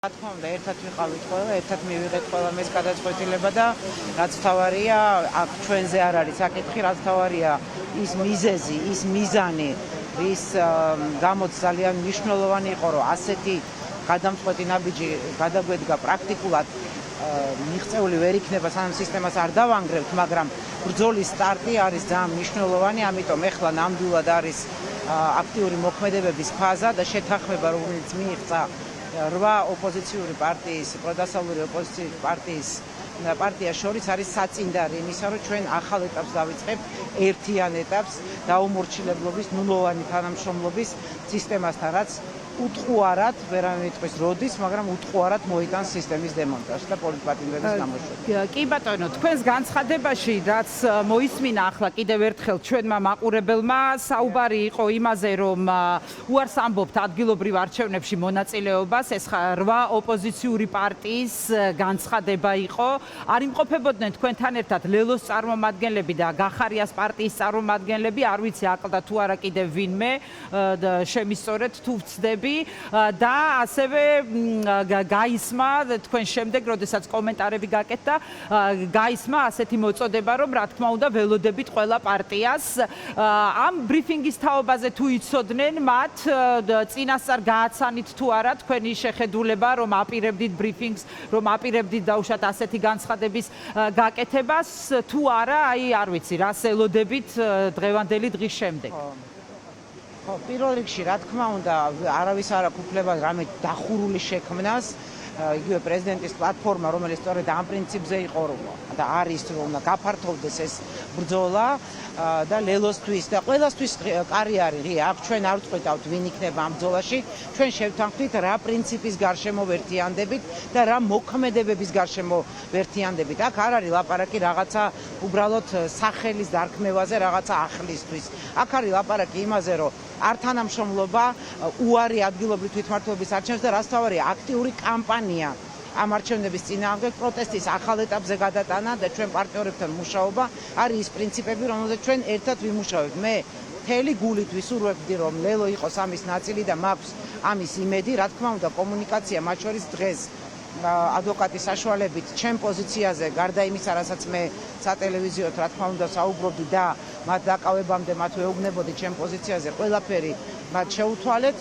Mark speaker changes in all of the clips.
Speaker 1: რა თქმა უნდა, ერთად ვიყავით ყველა, ერთად მივიღეთ ყველა მის გადაწყვეტილება და რაც თავარია, აქ ჩვენზე არ არის საკითხი, რაც თავარია ის მიზეზი, ის მიზანი, რის გამოც ძალიან მნიშვნელოვანი იყო, რომ ასეთი გადამწყვეტი ნაბიჯი გადაგვედგა პრაქტიკულად მიღწეული ვერ იქნება, სანამ სისტემას არ დავანგრევთ, მაგრამ ბრძოლის სტარტი არის ძალიან მნიშვნელოვანი, ამიტომ ეხლა ნამდვილად არის აქტიური მოქმედებების ფაზა და შეთანხმება, რომელიც მიიღწა 8 ოპოზიციური პარტიის, პროდასავლური ოპოზიციური პარტიას შორის არის საწინდარი იმისა, რომ ჩვენ ახალ ეტაპს დავიწყებთ, ერთიან ეტაპს დაუმორჩილებლობის, ნულოვანი თანამშრომლობის სისტემასთან, რაც უთხოვარად, ვერავინ იტყვის როდის, მაგრამ უთხოვარად მოიტანს სისტემის დემონტაჟს და პოლიტპატიმრების გამოშვებას.
Speaker 2: კი ბატონო, თქვენს განცხადებაში, რაც მოისმინა ახლა კიდევ ერთხელ ჩვენმა მაყურებელმა, საუბარი იყო იმაზე, რომ უარს ამბობთ ადგილობრივ არჩევნებში მონაწილეობას, ეს 8 ოპოზიციური პარტიის განცხადება იყო. არ იმყოფებოდნენ თქვენთან ერთად ლელოს წარმომადგენლები და გახარიას პარტიის წარმომადგენლები, არ ვიცი აკლდა თუ არა კიდევ ვინმე, შემისწორეთ თუ ვცდები და ასევე გაისმა თქვენ შემდეგ, როდესაც კომენტარები გაკეთდა, გაისმა ასეთი მოწოდება, რომ რა თქმა უნდა ველოდებით ყველა პარტიას. ამ ბრიფინგის თაობაზე თუ იცოდნენ, მათ წინასწარ გააცანით თუ არა თქვენი შეხედულება, რომ აპირებდით ბრიფინგს, რომ აპირებდით დაუშვათ ასეთი განცხადების გაკეთებას, თუ არა, არ ვიცი, რას ელოდებით დღევანდელი დღის შემდეგ.
Speaker 1: ხო, პირველ რიგში, რა თქმა უნდა, არავის არ აქვს უფლება რამე დახურული შექმნას, იგივე პრეზიდენტის პლატფორმა, რომელიც სწორედ ამ პრინციპზე იყო და არის, რომ უნდა გაფართოვდეს ეს ბრძოლა და ლელოსთვის და ყველასთვის კარი არის ღია. აქ ჩვენ არ ვწყვეტავთ, ვინ იქნება ამ ბრძოლაში, ჩვენ შევთანხმდით რა პრინციპის გარშემო ვერთიანდებით და რა მოქმედებების გარშემო ვერთიანდებით. აქ არ არის ლაპარაკი რაღაცა უბრალოდ სახელის დარქმევაზე, რაღაცა ახლისთვის. აქ არის ლაპარაკი იმაზე, რომ არ თანამშრომლობა უარი ადგილობრივ თვითმმართველობის არჩევნებს და რაც თავარია აქტიური კამპანია ამ არჩევნების წინააღმდეგ პროტესტის ახალ ეტაპზე გადატანა და ჩვენ პარტნიორებთან მუშაობა არის ის პრინციპები, რომელზეც ჩვენ ერთად ვიმუშავებთ. მე მთელი გულით ვისურვებდი, რომ ლელო იყოს ამის ნაწილი და მაქვს ამის იმედი, რა თქმა უნდა, კომუნიკაცია მათ შორის დღეს ადვოკატის საშუალებით ჩემ პოზიციაზე, გარდა იმისა, რასაც მე სატელევიზიოდ, რა თქმა უნდა, საუბრობდი და მათ დაკავებამდე მათ ვეუბნებოდი ჩემ პოზიციაზე, ყველაფერი მათ შეუთვალეთ.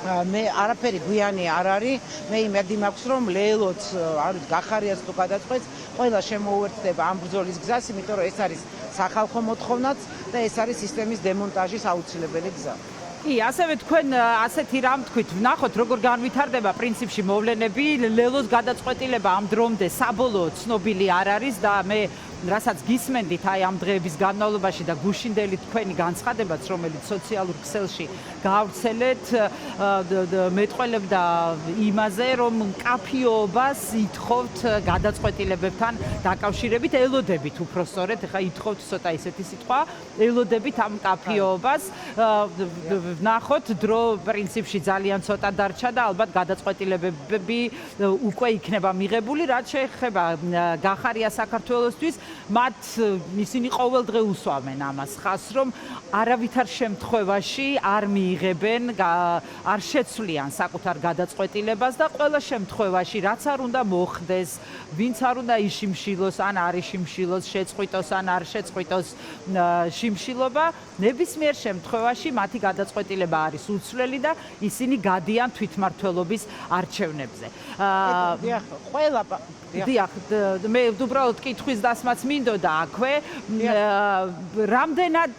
Speaker 1: მე არაფერი გვიანი არ არის, მე იმედი მაქვს, რომ ლელოც, არის გახარიას თუ გადაწყვეტს, ყველა შემოუერთდება ამ ბრძოლის გზას, იმიტომ რომ ეს არის სახალხო მოთხოვნაც და ეს არის სისტემის დემონტაჟის აუცილებელი გზა.
Speaker 2: კი, ასევე თქვენ ასეთი რამ თქვით, ვნახოთ როგორ განვითარდება პრინციპში მოვლენები, ლელოს გადაწყვეტილება ამ დრომდე საბოლოო ცნობილი არ არის და მე რასაც გისმენდით აი ამ დღეების განმავლობაში და გუშინდელი თქვენი განცხადებაც, რომელიც სოციალურ ქსელში გაავრცელეთ, მეტყველებდა იმაზე, რომ მკაფიობას ითხოვთ გადაწყვეტილებებთან დაკავშირებით, ელოდებით უпроსწორედ, ეხლა ითხოვთ ცოტა ისეთი სიტყვა, ელოდებით ამ მკაფიობას. ვნახოთ, დრო პრინციპში ძალიან ცოტა დარჩა და ალბათ გადაწყვეტილებები უკვე იქნება მიღებული, რაც შეეხება გახარია საქართველოსთვის. მათ ისინი ყოველდღე უსვამენ ამას ხაზს, რომ არავითარ შემთხვევაში არ მიიღებენ, არ შეცვლიან საკუთარ გადაწყვეტილებას და ყველა შემთხვევაში, რაც არ უნდა მოხდეს, ვინც არ უნდა იშიმშილოს, ან არ იშიმშილოს, შეწყვიტოს, ან არ შეწყვიტოს შიმშილობა, ნებისმიერ შემთხვევაში მათი გადაწყვეტილება არის უცვლელი და ისინი გადიან თვითმმართველობის არჩევნებზე. დიახ, მე უბრალოდ კითხვის დასმაც მინდოდა აქვე, რამდენად,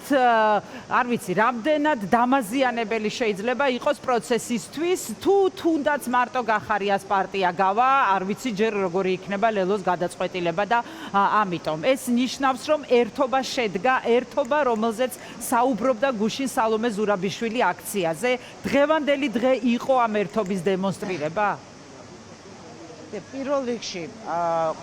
Speaker 2: არ ვიცი, რამდენად დამაზიანებელი შეიძლება იყოს პროცესისთვის, თუ თუნდაც მარტო გახარიას პარტია გავა, არ ვიცი ჯერ როგორი იქნება ლელოს გადაწყვეტილება და ამიტომ ეს ნიშნავს, რომ ერთობა შედგა, ერთობა, რომელზეც საუბრობდა გუშინ სალომე ზურაბიშვილი აქციაზე, დღევანდელი დღე იყო ამ ერთობის დემონსტრირება?
Speaker 1: პირველ რიგში,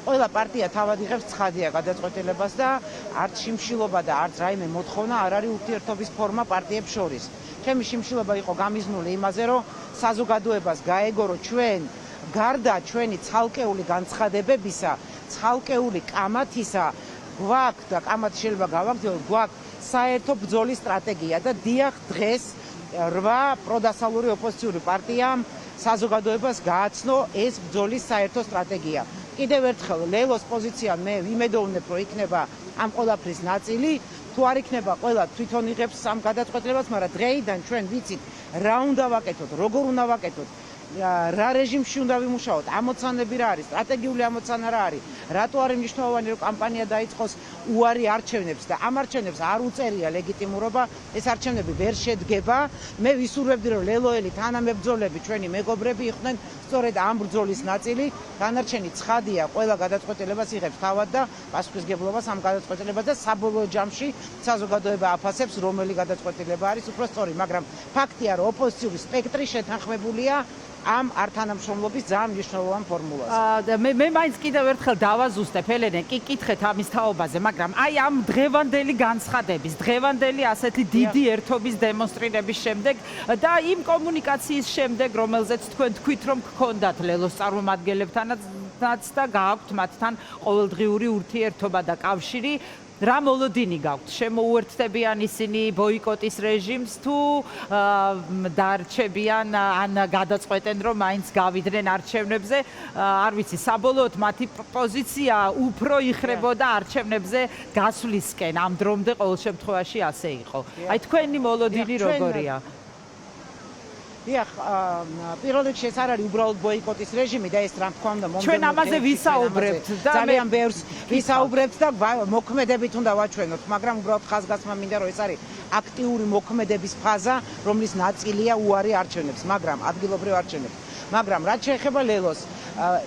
Speaker 1: ყველა პარტია თავად იღებს ცხადია გადაწყვეტილებას და არც შიმშილობა და არც რაიმე მოთხოვნა არ არის ურთიერთობის ფორმა პარტიებს შორის. ჩემი შიმშილობა იყო გამიზნული იმაზე, რომ საზოგადოებას გაეგო, რომ ჩვენ გარდა ჩვენი ცალკეული განცხადებებისა, ცალკეული კამათისა, გვაქვს და კამათი შეიძლება გავაგრძელოთ, გვაქვს საერთო ბრძოლის სტრატეგია და დიახ დღეს 8 პროდასავლური ოპოზიციური პარტიამ საზოგადოებას გააცნო ეს ბრძოლის საერთო სტრატეგია. კიდევ ერთხელ ლელოს პოზიცია მე ვიმედოვნებ, რომ იქნება ამ ყველაფრის ნაწილი, თუ არ იქნება ყველა თვითონ იღებს ამ გადაწყვეტილებას, მაგრამ დღეიდან ჩვენ ვიცით რა უნდა ვაკეთოთ, როგორ უნდა ვაკეთოთ, რა რეჟიმში უნდა ვიმუშაოთ, ამოცანები რა არის, სტრატეგიული ამოცანა რა არის, რატო არის მნიშვნელოვანი რომ კამპანია დაიწყოს უარი არჩევნებს და ამ არჩევნებს არ უწერია ლეგიტიმურობა, ეს არჩევნები ვერ შედგება. მე ვისურვებდი რომ ლელოელი თანამებრძოლები, ჩვენი მეგობრები იყვნენ სწორედ ამ ბრძოლის ნაწილი. განარჩენი ცხადია, ყველა გადაწყვეტილებას იღებს თავად და პასუხისგებლობას ამ გადაწყვეტილებას და საბოლოო ჯამში საზოგადოება აფასებს, რომელი გადაწყვეტილება არის უფრო სწორი, მაგრამ ფაქტია, რომ ოპოზიციური სპექტრი შეთანხმებულია ამ ართანამშრომლობის ძალიან მნიშვნელოვან ფორმულაზე.
Speaker 2: მე მაინც კიდევ ერთხელ დავაზუსტებ, ელენე, კი კითხეთ ამის თაობაზე, მაგრამ აი ამ დღევანდელი განცხადების, დღევანდელი ასეთი დიდი ერთობის დემონსტრირების შემდეგ და იმ კომუნიკაციის შემდეგ, რომელზეც თქვენ თქვით, რომ გქონდათ ლელოს წარმომადგენლებთანაც და გააქვთ მათთან ყოველდღიური ურთიერთობა და კავშირი, რა მოლოდინი გაქვთ? შემოუერთდებიან ისინი ბოიკოტის რეჟიმს თუ დარჩებიან ან გადაწყვეტენ რომ მაინც გავიდნენ არჩევნებზე? არ ვიცი, საბოლოოდ მათი პოზიცია უფრო იხრებოდა არჩევნებზე გასვლისკენ, ამ დრომდე ყოველ შემთხვევაში ასე იყო. აი თქვენი მოლოდინი როგორია?
Speaker 1: დიახ, პირველ რიგში ეს არ არის უბრალოდ ბოიკოტის რეჟიმი და ეს რა თქმა უნდა მომდევნო
Speaker 2: ჩვენ ამაზე ვისაუბრებთ და
Speaker 1: ძალიან ბევრს ვისაუბრებთ და მოქმედებით უნდა ვაჩვენოთ, მაგრამ უბრალოდ ხაზგასმა მინდა რომ ეს არის აქტიური მოქმედების ფაზა, რომლის ნაწილია უარი არჩევნებს, მაგრამ ადგილობრივ არჩევნებს. მაგრამ რაც შეეხება ლელოს,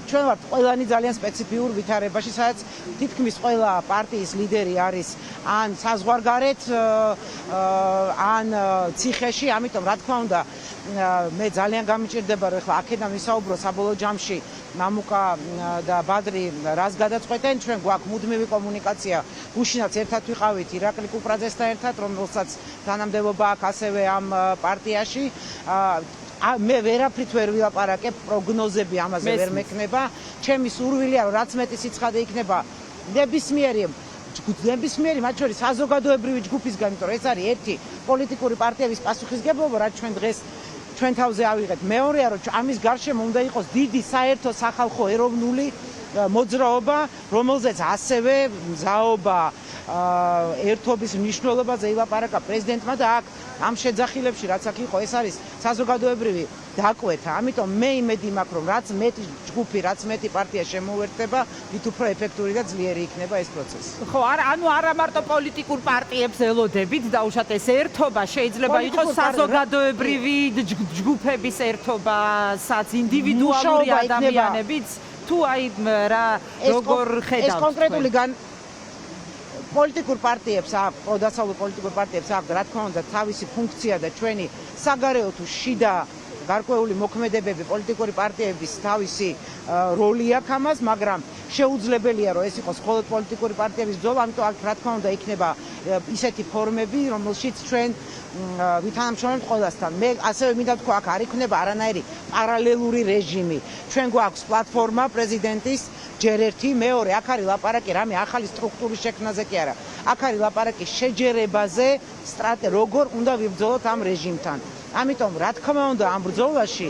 Speaker 1: ჩვენ ვართ ყველანი ძალიან სპეციფიურ ვითარებაში, სადაც თითქმის ყველა პარტიის ლიდერი არის ან საზღვარგარეთ, ან ციხეში, ამიტომ რა თქმა უნდა მე ძალიან გამიჭირდება რომ ახლა აქედან ვისაუბრო საბოლოო ჯამში მამუკა და ბადრი რას გადაწყვეტენ, ჩვენ გვაქვს მუდმივი კომუნიკაცია, გუშინაც ერთად ვიყავით ირაკლი კუპრაძესთან ერთად, რომელსაც თანამდებობა აქვს ასევე ამ პარტიაში. მე ვერაფრით ვერ ვილაპარაკებ, პროგნოზები ამაზე ვერ მექნება. ჩემი სურვილია რომ რაც მეტი სიცხადე იქნება ნებისმიერი, მათ შორის საზოგადოებრივი ჯგუფისგან, იმიტომ რომ ეს არის ერთი პოლიტიკური პარტიების პასუხისგებლობა, რაც ჩვენ დღეს ჩვენ თავზე ავიღეთ. მეორეა, რომ ამის გარშემო უნდა იყოს დიდი საერთო სახალხო ეროვნული მოძრაობა, რომელზეც ასევე მზაობა ერთობის მნიშვნელობაზე ილაპარაკა პრეზიდენტმა და აქ ამ შეძახილებში რაც აქ იყო, ეს არის საზოგადოებრივი დაკვეთა. ამიტომ მე იმედი მაქვს, რომ რაც მეტი ჯგუფი, რაც მეტი პარტია შემოუერთდება, ვით უფრო ეფექტური და ძლიერი იქნება ეს პროცესი.
Speaker 2: ხო, ანუ არა მარტო პოლიტიკურ პარტიებს ელოდებით, დაუშვათ ეს ერთობა შეიძლება იყოს საზოგადოებრივი ჯგუფების ერთობასაც, ინდივიდუალური ადამიანებიც, თუ აი რა როგორ ხედავთ?
Speaker 1: ეს კონკრეტული პოლიტიკურ პარტიებს აქვს, პროდასავლურ პოლიტიკურ პარტიებს აქვს, რა თქმა უნდა, თავისი ფუნქცია და ჩვენი საგარეო თუ შიდა გარკვეული მოქმედებები პოლიტიკური პარტიების თავისი როლი აქვს ამას, მაგრამ შეუძლებელია რომ ეს იყოს მხოლოდ პოლიტიკური პარტიების ბრძოლა, ამიტომ აქ რა თქმა უნდა იქნება ისეთი ფორმები, რომელშიც ჩვენ ვითანამშრომლებთ ყველასთან. მე ასევე მინდა ვთქვა, აქ არ იქნება არანაირი პარალელური რეჟიმი. ჩვენ გვაქვს პლატფორმა პრეზიდენტის ჯერ ერთი, მეორე, აქ არის ლაპარაკი რამე ახალი სტრუქტურის შექმნაზე კი არა. აქ არის ლაპარაკი შეჯერებაზე, როგორ უნდა ვიბრძოლოთ ამ რეჟიმთან. ამიტომ რა თქმა უნდა ამ ბრძოლაში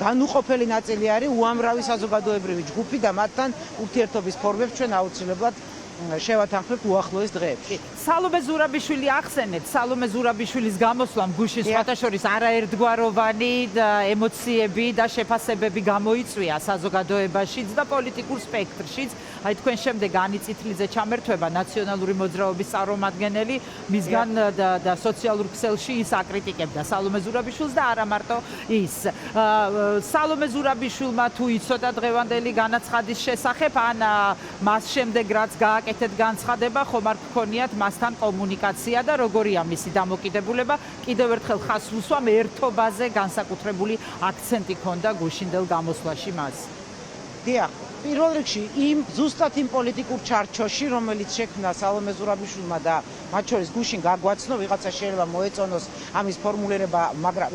Speaker 1: განუყოფელი ნაწილი არის უამრავი საზოგადოებრივი ჯგუფი და მათთან ურთიერთობის ფორმებს ჩვენ აუცილებლად შევათანხმებთ უახლოეს დღეებში.
Speaker 2: სალომე ზურაბიშვილი ახსენეთ, სალომე ზურაბიშვილის გამოსვლამ გუშინ სხვათა შორის არაერთგვაროვანი ემოციები და შეფასებები გამოიწვია საზოგადოებაშიც და პოლიტიკურ სპექტრშიც. აი თქვენ შემდეგ ანი წითლიძე ჩამერთვება ნაციონალური მოძრაობის წარმომადგენელი, მისგან და სოციალურ ქსელში ის აკრიტიკებდა სალომე ზურაბიშვილს და არა მარტო ის. სალომე ზურაბიშვილმა თუ იცოდა დღევანდელი განაცხადის შესახებ, ან მას შემდეგ რაც გააკეთეთ განცხადება, ხომ არ გქონიათ მასთან კომუნიკაცია და როგორია მისი დამოკიდებულება? კიდევ ერთხელ ხაზს ვუსვამ, ერთობაზე განსაკუთრებული აქცენტი ჰქონდა გუშინდელ გამოსვლაში მას.
Speaker 1: დიახ, პირველ რიგში ზუსტად იმ პოლიტიკურ ჩარჩოში, რომელიც შექმნა სალომე ზურაბიშვილმა და მათ შორის გუშინ გაგვაცნო, ვიღაცა შეიძლება მოეწონოს ამის ფორმულირება, მაგრამ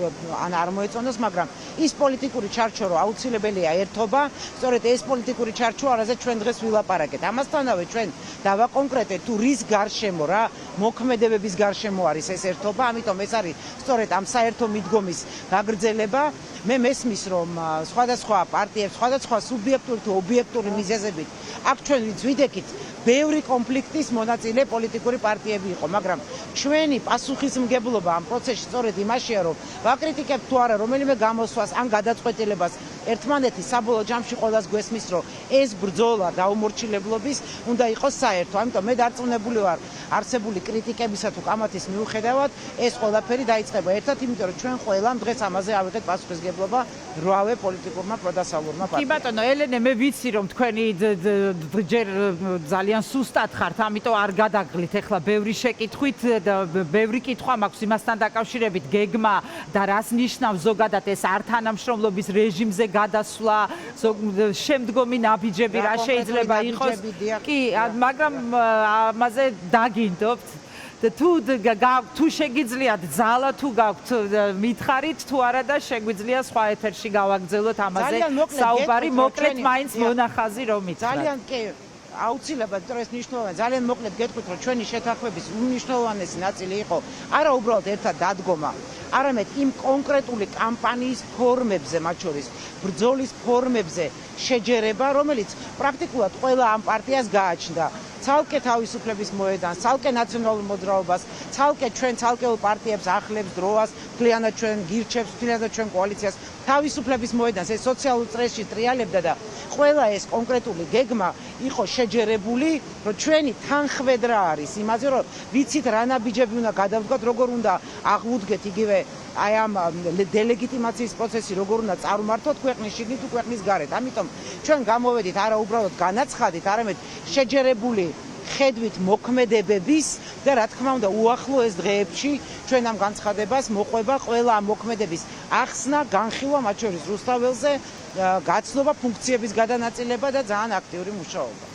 Speaker 1: ან არ მოეწონოს, მაგრამ ის პოლიტიკური ჩარჩო, რომ აუცილებელია ერთობა, სწორედ ეს პოლიტიკური ჩარჩო, არაზე ჩვენ დღეს ვილაპარაკეთ. ამასთანავე ჩვენ დავაკონკრეტეთ თუ რის გარშემო რა მოქმედებების გარშემო არის ეს ერთობა, ამიტომ ეს არის სწორედ ამ საერთო მიდგომის გაგრძელება. მე მესმის, რომ სხვადასხვა პარტიებს, სხვადასხვა სუბიექტური თუ ობიექტური მიზეზებით აქ ჩვენ ვიდექით ბევრი კონფლიქტის მონაწილე პოლიტიკური პარტიები იყო, მაგრამ ჩვენი პასუხისმგებლობა ამ პროცესში სწორედ იმაშია, რომ ვაკრიტიკებთ თუ არა რომელიმე გამოსვლას ან გადაწყვეტილებას ერთმანეთის საბოლოო ჯამში ყოველას გვესმის, რომ ეს ბრძოლა დაუმორჩილებლობის უნდა იყოს საერთო. ამიტომ მე დარწმუნებული ვარ არსებული კრიტიკებისა თუ კამათის მიუხედავად ეს ყველაფერი დაიწყება ერთად, იმიტომ რომ ჩვენ ყველამ დღეს ამაზე ავიღეთ პასუხისმგებლობა რვავე პოლიტიკურმა პროდასავლურმა პარტიამ.
Speaker 2: კი ბატონო, ელენე, მე ვიცი რომ თქვენი ჯერ ძალიან სუსტად ხართ, ამიტომ არ გადაგღლით ახლა ბევრი შეკითხვით და ბევრი კითხვა მაქვს იმასთან დაკავშირებით, გეგმა და რას ნიშნავს ზოგადად ეს ართანამშრომლობის რეჟიმზე გადასვლა, შემდგომი ნაბიჯები რა შეიძლება იყოს. კი, მაგრამ ამაზე დაგინდობთ. თუ შეგიძლიათ ძალა თუ გაქვთ მითხარით თუ არა და შეგვიძლია სხვა ეთერში გავაგრძელოთ ამაზე საუბარი, მოკლედ მაინც მონახაზი რომ მითხრათ.
Speaker 1: ძალიან კი აუცილებლად ეს ნიშნავენ ძალიან მოკლედ გეტყვით რომ ჩვენი შეთანხმების უმნიშვნელოვანესი ნაწილი იყო არა უბრალოდ ერთად დადგომა, არამედ იმ კონკრეტული კამპანიის ფორმებზე, მათ შორის ბრძოლის ფორმებზე შეჯერება, რომელიც პრაქტიკულად ყველა ამ პარტიას გააჩნდა. ცალკე თავისუფლების მოედანს, ცალკე ნაციონალურ მოძრაობას, ცალკე ჩვენ ცალკეულ პარტიებს ახლებს დროას, მთლიანად ჩვენ გირჩევს, მთლიანად ჩვენ კოალიციას, თავისუფლების მოედანს ეს სოციალურ წრეში ტრიალებდა და ყველა ეს კონკრეტული გეგმა იყო შეჯერებული, რომ ჩვენი თანხმედრა არის იმაზე, რომ ვიცით რა ნაბიჯები უნდა გადავდგათ, როგორ უნდა აღვუდგეთ იგივე აი ამ დელეგიტიმაციის პროცესი როგორ უნდა წარმართოთ ქვეყნის შიგნით თუ ქვეყნის გარეთ. ამიტომ ჩვენ გამოვედით არა უბრალოდ განაცხადით, არამედ შეჯერებული ხედვით მოქმედებების და რა თქმა უნდა უახლოეს დღეებში ჩვენ ამ განცხადებას მოყვება ყველა ამ მოქმედების ახსნა, განხილვა, მათ შორის რუსთაველზე, გაცნობა, ფუნქციების გადანაწილება და ძალიან აქტიური მუშაობა.